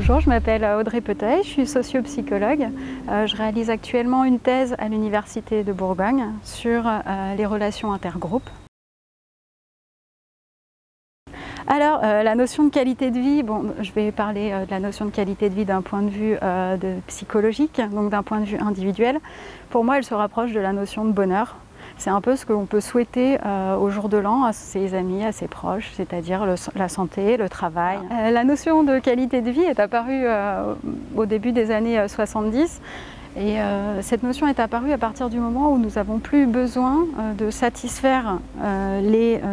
Bonjour, je m'appelle Audrey Peteuil, je suis sociopsychologue. Je réalise actuellement une thèse à l'Université de Bourgogne sur les relations intergroupes. Alors, la notion de qualité de vie, je vais parler de la notion de qualité de vie d'un point de vue psychologique, donc d'un point de vue individuel. Pour moi, elle se rapproche de la notion de bonheur. C'est un peu ce que l'on peut souhaiter au jour de l'an à ses amis, à ses proches, c'est-à-dire la santé, le travail. La notion de qualité de vie est apparue au début des années 70. Et cette notion est apparue à partir du moment où nous n'avons plus besoin de satisfaire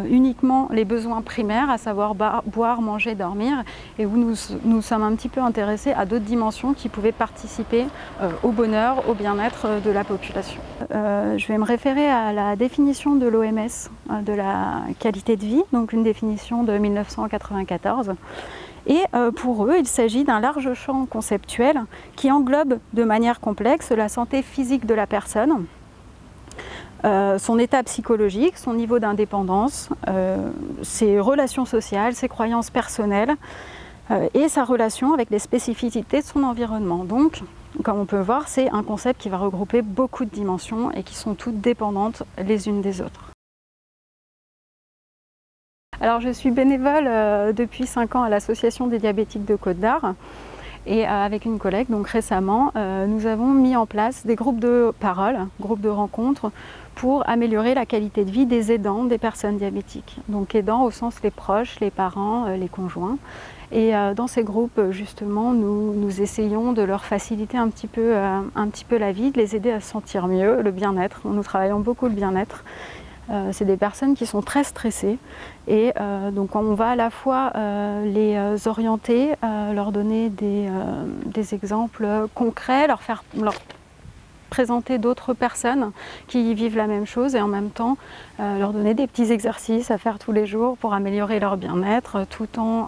uniquement les besoins primaires, à savoir boire, manger, dormir, et où nous sommes un petit peu intéressés à d'autres dimensions qui pouvaient participer au bonheur, au bien-être de la population. Je vais me référer à la définition de l'OMS de la qualité de vie, donc une définition de 1994. Et pour eux, il s'agit d'un large champ conceptuel qui englobe de manière complexe la santé physique de la personne, son état psychologique, son niveau d'indépendance, ses relations sociales, ses croyances personnelles et sa relation avec les spécificités de son environnement. Donc, comme on peut voir, c'est un concept qui va regrouper beaucoup de dimensions et qui sont toutes dépendantes les unes des autres. Alors je suis bénévole depuis 5 ans à l'Association des diabétiques de Côte d'Ar et avec une collègue, donc récemment, nous avons mis en place des groupes de parole, groupes de rencontres pour améliorer la qualité de vie des aidants des personnes diabétiques. Donc aidants au sens les proches, les parents, les conjoints. Et dans ces groupes, justement, nous essayons de leur faciliter un petit peu la vie, de les aider à se sentir mieux, le bien-être. Nous travaillons beaucoup le bien-être. C'est des personnes qui sont très stressées et donc on va à la fois les orienter, leur donner des exemples concrets, leur présenter d'autres personnes qui vivent la même chose et en même temps leur donner des petits exercices à faire tous les jours pour améliorer leur bien-être tout en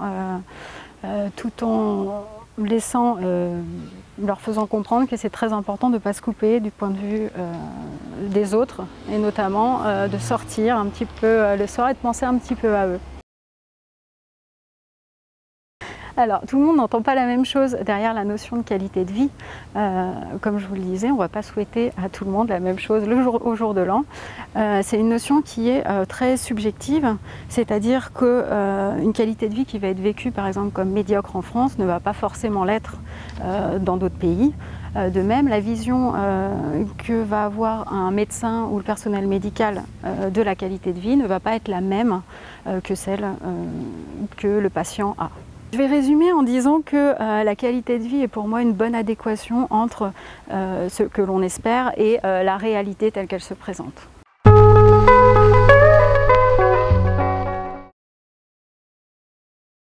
leur faisant comprendre que c'est très important de ne pas se couper du point de vue des autres et notamment de sortir un petit peu le soir et de penser un petit peu à eux. Alors, tout le monde n'entend pas la même chose derrière la notion de qualité de vie. Comme je vous le disais, on ne va pas souhaiter à tout le monde la même chose au jour de l'an. C'est une notion qui est très subjective, c'est-à-dire qu'une qualité de vie qui va être vécue par exemple comme médiocre en France ne va pas forcément l'être dans d'autres pays. De même, la vision que va avoir un médecin ou le personnel médical de la qualité de vie ne va pas être la même que celle que le patient a. Je vais résumer en disant que la qualité de vie est pour moi une bonne adéquation entre ce que l'on espère et la réalité telle qu'elle se présente.